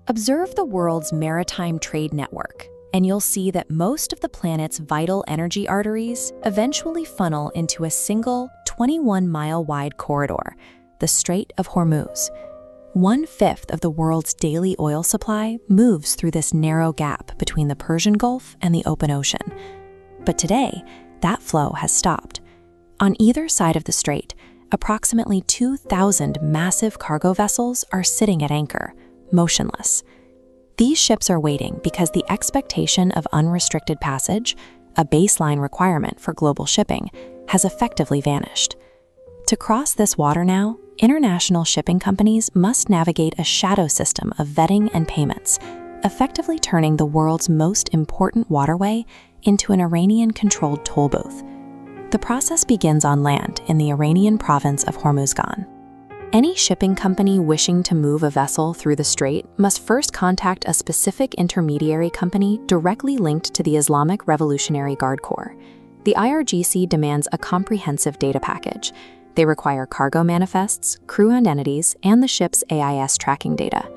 Observe the world's maritime trade network, and you'll see that most of the planet's vital energy arteries eventually funnel into a single 21-mile-wide corridor, the Strait of Hormuz. 1/5 of the world's daily oil supply moves through this narrow gap between the Persian Gulf and the open ocean. But today, that flow has stopped. On either side of the strait, approximately 2,000 massive cargo vessels are sitting at anchor, motionless. These ships are waiting because the expectation of unrestricted passage, a baseline requirement for global shipping, has effectively vanished. To cross this water now, international shipping companies must navigate a shadow system of vetting and payments, effectively turning the world's most important waterway into an Iranian-controlled toll booth. The process begins on land in the Iranian province of Hormuzgan. Any shipping company wishing to move a vessel through the strait must first contact a specific intermediary company directly linked to the Islamic Revolutionary Guard Corps. The IRGC demands a comprehensive data package. They require cargo manifests, crew identities, and the ship's AIS tracking data.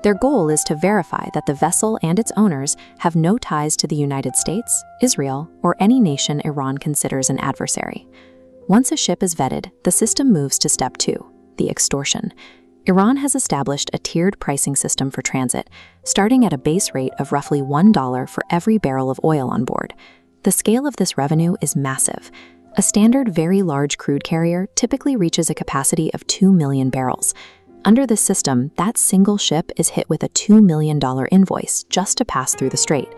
Their goal is to verify that the vessel and its owners have no ties to the United States, Israel, or any nation Iran considers an adversary. Once a ship is vetted, the system moves to step 2. The extortion. Iran has established a tiered pricing system for transit, starting at a base rate of roughly $1 for every barrel of oil on board. The scale of this revenue is massive. A standard very large crude carrier typically reaches a capacity of 2 million barrels. Under this system, that single ship is hit with a $2 million invoice just to pass through the strait.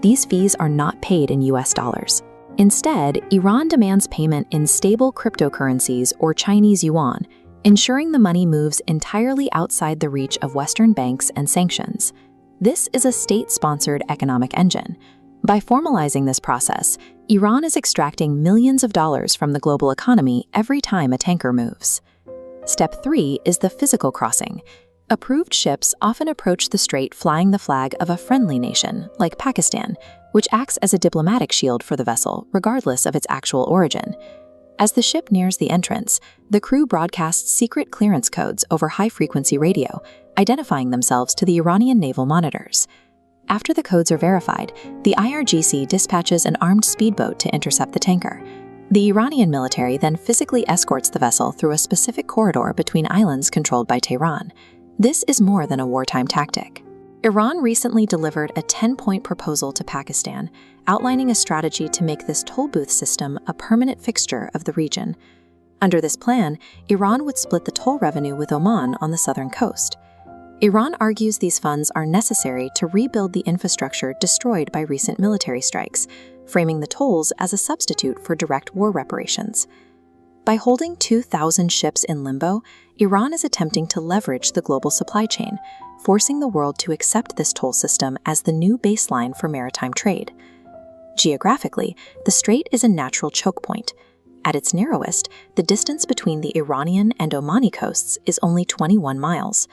These fees are not paid in US dollars. Instead, Iran demands payment in stable cryptocurrencies or Chinese Yuan, ensuring the money moves entirely outside the reach of Western banks and sanctions. This is a state-sponsored economic engine. By formalizing this process, Iran is extracting millions of dollars from the global economy every time a tanker moves. Step 3 is the physical crossing. Approved ships often approach the strait flying the flag of a friendly nation, like Pakistan, which acts as a diplomatic shield for the vessel, regardless of its actual origin. As the ship nears the entrance, the crew broadcasts secret clearance codes over high-frequency radio, identifying themselves to the Iranian naval monitors. After the codes are verified, the IRGC dispatches an armed speedboat to intercept the tanker. The Iranian military then physically escorts the vessel through a specific corridor between islands controlled by Tehran. This is more than a wartime tactic. Iran recently delivered a 10-point proposal to Pakistan, outlining a strategy to make this toll booth system a permanent fixture of the region. Under this plan, Iran would split the toll revenue with Oman on the southern coast. Iran argues these funds are necessary to rebuild the infrastructure destroyed by recent military strikes, framing the tolls as a substitute for direct war reparations. By holding 2,000 ships in limbo, Iran is attempting to leverage the global supply chain, forcing the world to accept this toll system as the new baseline for maritime trade. Geographically, the strait is a natural choke point. At its narrowest, the distance between the Iranian and Omani coasts is only 21 miles.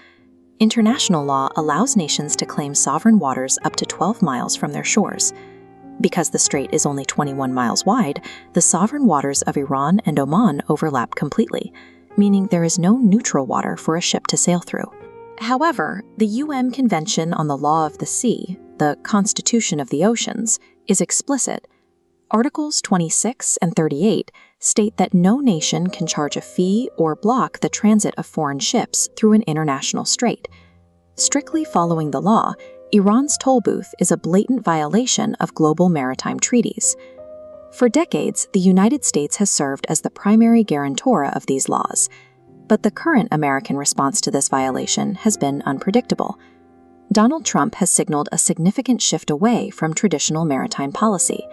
International law allows nations to claim sovereign waters up to 12 miles from their shores. Because the strait is only 21 miles wide, the sovereign waters of Iran and Oman overlap completely, meaning there is no neutral water for a ship to sail through. However, the UN Convention on the Law of the Sea, the Constitution of the Oceans, is explicit. Articles 26 and 38 state that no nation can charge a fee or block the transit of foreign ships through an international strait. Strictly following the law, Iran's toll booth is a blatant violation of global maritime treaties. For decades, the United States has served as the primary guarantor of these laws, but the current American response to this violation has been unpredictable. Donald Trump has signaled a significant shift away from traditional maritime policy.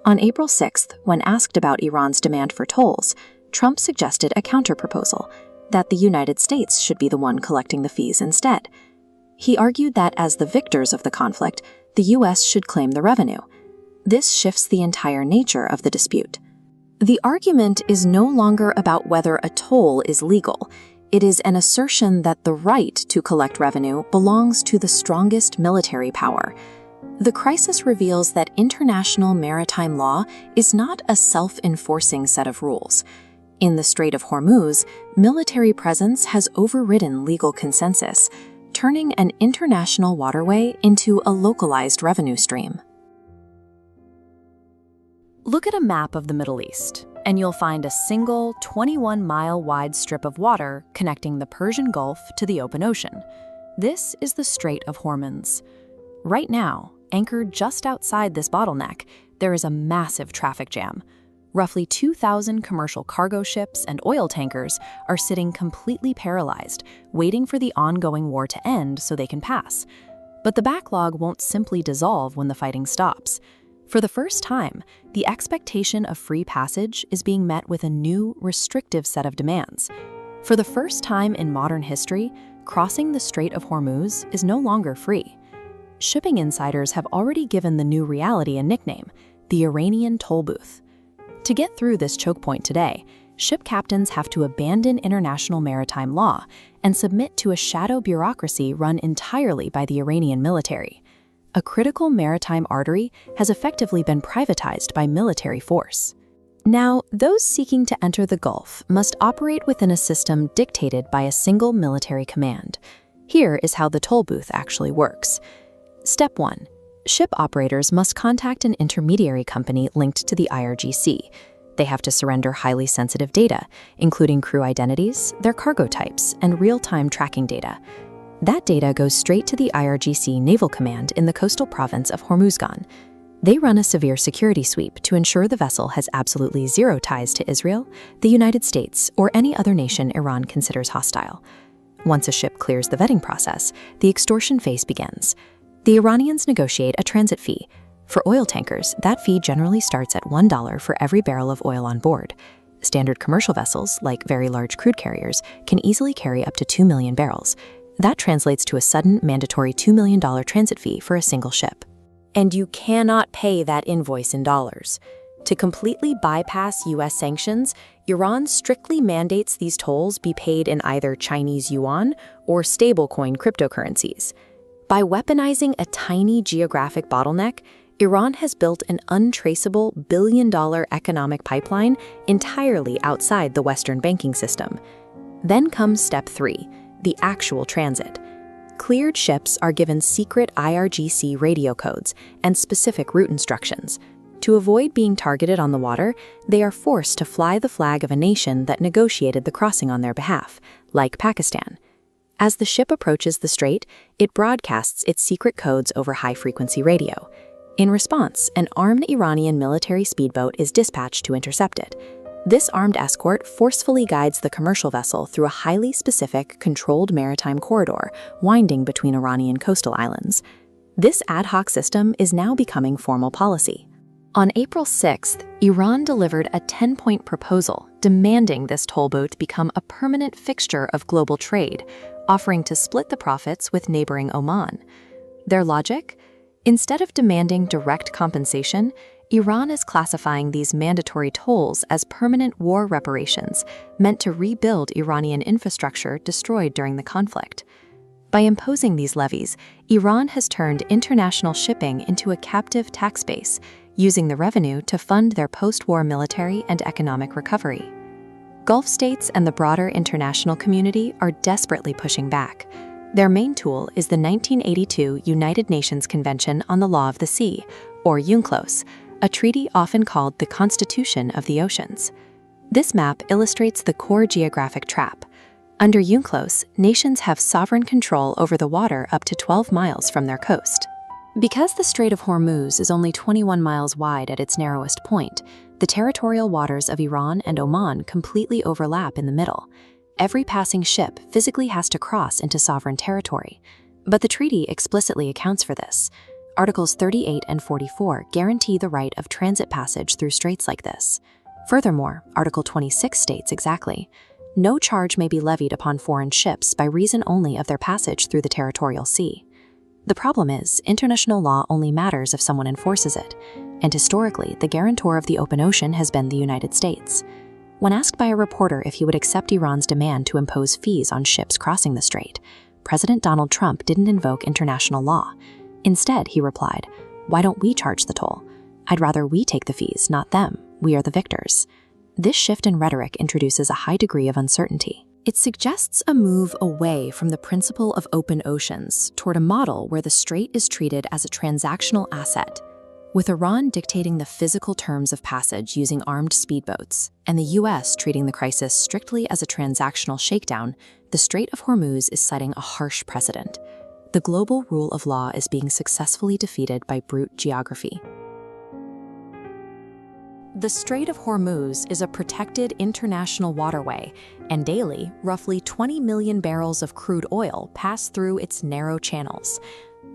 On April 6th, when asked about Iran's demand for tolls, Trump suggested a counterproposal, that the United States should be the one collecting the fees instead. He argued that as the victors of the conflict, the U.S. should claim the revenue. This shifts the entire nature of the dispute. The argument is no longer about whether a toll is legal. It is an assertion that the right to collect revenue belongs to the strongest military power. The crisis reveals that international maritime law is not a self-enforcing set of rules. In the Strait of Hormuz, military presence has overridden legal consensus. turning an international waterway into a localized revenue stream. Look at a map of the Middle East, and you'll find a single 21-mile-wide strip of water connecting the Persian Gulf to the open ocean. This is the Strait of Hormuz. Right now, anchored just outside this bottleneck, there is a massive traffic jam. Roughly 2,000 commercial cargo ships and oil tankers are sitting completely paralyzed, waiting for the ongoing war to end so they can pass. But the backlog won't simply dissolve when the fighting stops. For the first time, the expectation of free passage is being met with a new, restrictive set of demands. For the first time in modern history, crossing the Strait of Hormuz is no longer free. Shipping insiders have already given the new reality a nickname, the Iranian Toll Booth. To get through this choke point today, ship captains have to abandon international maritime law and submit to a shadow bureaucracy run entirely by the Iranian military. A critical maritime artery has effectively been privatized by military force. Now, those seeking to enter the Gulf must operate within a system dictated by a single military command. Here is how the toll booth actually works. Step 1. Ship operators must contact an intermediary company linked to the IRGC. They have to surrender highly sensitive data, including crew identities, their cargo types, and real-time tracking data. That data goes straight to the IRGC Naval Command in the coastal province of Hormuzgan. They run a severe security sweep to ensure the vessel has absolutely zero ties to Israel, the United States, or any other nation Iran considers hostile. Once a ship clears the vetting process, the extortion phase begins. The Iranians negotiate a transit fee. For oil tankers, that fee generally starts at $1 for every barrel of oil on board. Standard commercial vessels, like very large crude carriers, can easily carry up to 2 million barrels. That translates to a sudden, mandatory $2 million transit fee for a single ship. And you cannot pay that invoice in dollars. To completely bypass U.S. sanctions, Iran strictly mandates these tolls be paid in either Chinese Yuan or stablecoin cryptocurrencies. By weaponizing a tiny geographic bottleneck, Iran has built an untraceable billion-dollar economic pipeline entirely outside the Western banking system. Then comes step 3. The actual transit. Cleared ships are given secret IRGC radio codes and specific route instructions. To avoid being targeted on the water, they are forced to fly the flag of a nation that negotiated the crossing on their behalf, like Pakistan. As the ship approaches the strait, it broadcasts its secret codes over high-frequency radio. In response, an armed Iranian military speedboat is dispatched to intercept it. This armed escort forcefully guides the commercial vessel through a highly specific, controlled maritime corridor winding between Iranian coastal islands. This ad hoc system is now becoming formal policy. On April 6th, Iran delivered a 10-point proposal demanding this toll booth become a permanent fixture of global trade, offering to split the profits with neighboring Oman. Their logic? Instead of demanding direct compensation, Iran is classifying these mandatory tolls as permanent war reparations meant to rebuild Iranian infrastructure destroyed during the conflict. By imposing these levies, Iran has turned international shipping into a captive tax base, using the revenue to fund their post-war military and economic recovery. Gulf states and the broader international community are desperately pushing back. Their main tool is the 1982 United Nations Convention on the Law of the Sea, or UNCLOS, a treaty often called the Constitution of the Oceans. This map illustrates the core geographic trap. Under UNCLOS, nations have sovereign control over the water up to 12 miles from their coast. Because the Strait of Hormuz is only 21 miles wide at its narrowest point, the territorial waters of Iran and Oman completely overlap in the middle. Every passing ship physically has to cross into sovereign territory. But the treaty explicitly accounts for this. Articles 38 and 44 guarantee the right of transit passage through straits like this. Furthermore, Article 26 states exactly, no charge may be levied upon foreign ships by reason only of their passage through the territorial sea. The problem is, international law only matters if someone enforces it, and historically, the guarantor of the open ocean has been the United States. When asked by a reporter if he would accept Iran's demand to impose fees on ships crossing the strait, President Donald Trump didn't invoke international law. Instead, he replied, "Why don't we charge the toll? I'd rather we take the fees, not them. We are the victors." This shift in rhetoric introduces a high degree of uncertainty. It suggests a move away from the principle of open oceans toward a model where the strait is treated as a transactional asset, with Iran dictating the physical terms of passage using armed speedboats, and the US treating the crisis strictly as a transactional shakedown. The Strait of Hormuz is setting a harsh precedent. The global rule of law is being successfully defeated by brute geography. The Strait of Hormuz is a protected international waterway, and daily, roughly 20 million barrels of crude oil pass through its narrow channels.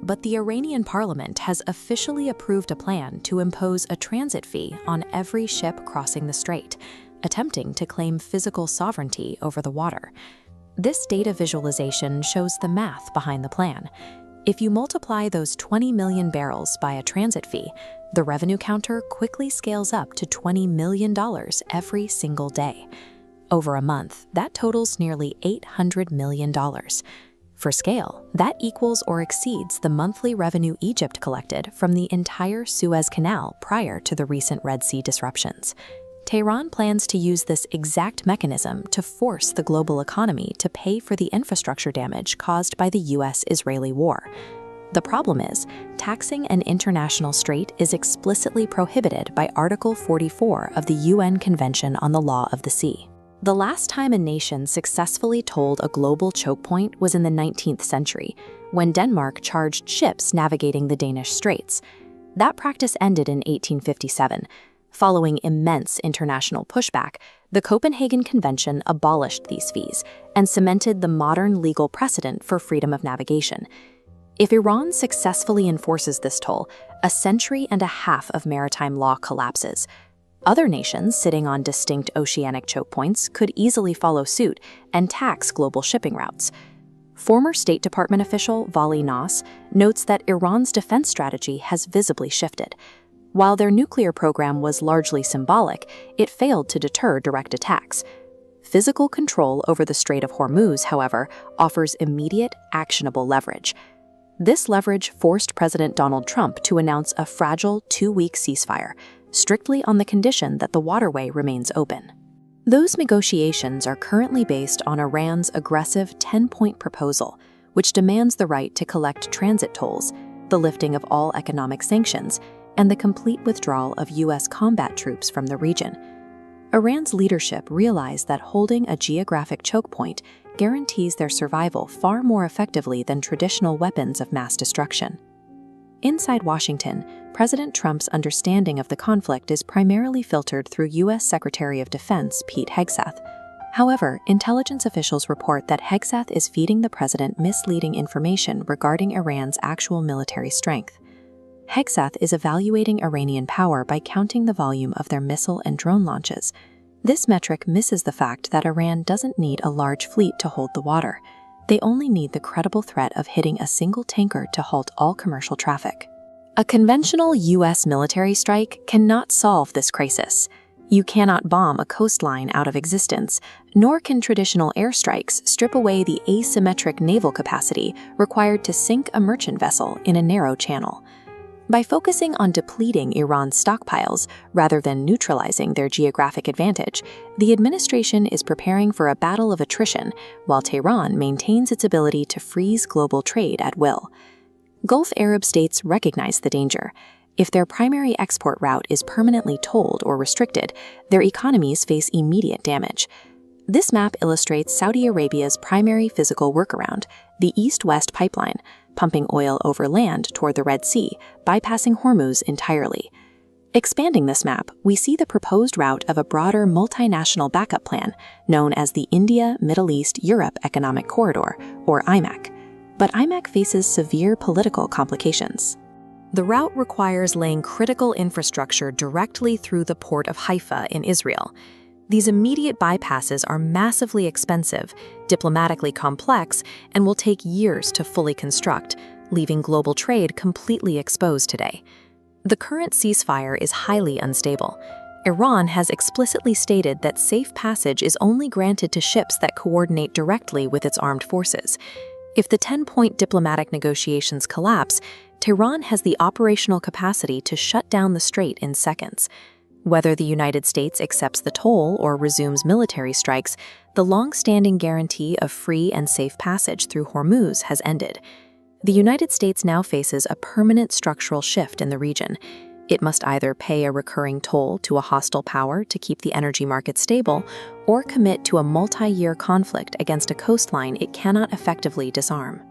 But the Iranian parliament has officially approved a plan to impose a transit fee on every ship crossing the strait, attempting to claim physical sovereignty over the water. This data visualization shows the math behind the plan. If you multiply those 20 million barrels by a transit fee, the revenue counter quickly scales up to $20 million every single day. Over a month, that totals nearly $800 million. For scale, that equals or exceeds the monthly revenue Egypt collected from the entire Suez Canal prior to the recent Red Sea disruptions. Tehran plans to use this exact mechanism to force the global economy to pay for the infrastructure damage caused by the US-Israeli war. The problem is, taxing an international strait is explicitly prohibited by Article 44 of the UN Convention on the Law of the Sea. The last time a nation successfully tolled a global choke point was in the 19th century, when Denmark charged ships navigating the Danish Straits. That practice ended in 1857. Following immense international pushback, the Copenhagen Convention abolished these fees and cemented the modern legal precedent for freedom of navigation. If Iran successfully enforces this toll, a century and a half of maritime law collapses. Other nations sitting on distinct oceanic choke points could easily follow suit and tax global shipping routes. Former State Department official Vali Nas notes that Iran's defense strategy has visibly shifted. While their nuclear program was largely symbolic, it failed to deter direct attacks. Physical control over the Strait of Hormuz, however, offers immediate, actionable leverage. This leverage forced President Donald Trump to announce a fragile 2-week ceasefire, strictly on the condition that the waterway remains open. Those negotiations are currently based on Iran's aggressive 10-point proposal, which demands the right to collect transit tolls, the lifting of all economic sanctions, and the complete withdrawal of US combat troops from the region. Iran's leadership realized that holding a geographic choke point guarantees their survival far more effectively than traditional weapons of mass destruction. Inside Washington, President Trump's understanding of the conflict is primarily filtered through US Secretary of Defense Pete Hegseth. However, intelligence officials report that Hegseth is feeding the president misleading information regarding Iran's actual military strength. Hegseth is evaluating Iranian power by counting the volume of their missile and drone launches. This metric misses the fact that Iran doesn't need a large fleet to hold the water. They only need the credible threat of hitting a single tanker to halt all commercial traffic. A conventional US military strike cannot solve this crisis. You cannot bomb a coastline out of existence, nor can traditional airstrikes strip away the asymmetric naval capacity required to sink a merchant vessel in a narrow channel. By focusing on depleting Iran's stockpiles rather than neutralizing their geographic advantage, the administration is preparing for a battle of attrition while Tehran maintains its ability to freeze global trade at will. Gulf Arab states recognize the danger. If their primary export route is permanently tolled or restricted, their economies face immediate damage. This map illustrates Saudi Arabia's primary physical workaround, the East-West pipeline, pumping oil over land toward the Red Sea, bypassing Hormuz entirely. Expanding this map, we see the proposed route of a broader multinational backup plan known as the India, Middle East, Europe Economic Corridor, or IMEC. But IMEC faces severe political complications. The route requires laying critical infrastructure directly through the port of Haifa in Israel. These immediate bypasses are massively expensive, diplomatically complex, and will take years to fully construct, leaving global trade completely exposed today. The current ceasefire is highly unstable. Iran has explicitly stated that safe passage is only granted to ships that coordinate directly with its armed forces. If the 10-point diplomatic negotiations collapse, Tehran has the operational capacity to shut down the strait in seconds. Whether the United States accepts the toll or resumes military strikes, the long-standing guarantee of free and safe passage through Hormuz has ended. The United States now faces a permanent structural shift in the region. It must either pay a recurring toll to a hostile power to keep the energy market stable, or commit to a multi-year conflict against a coastline it cannot effectively disarm.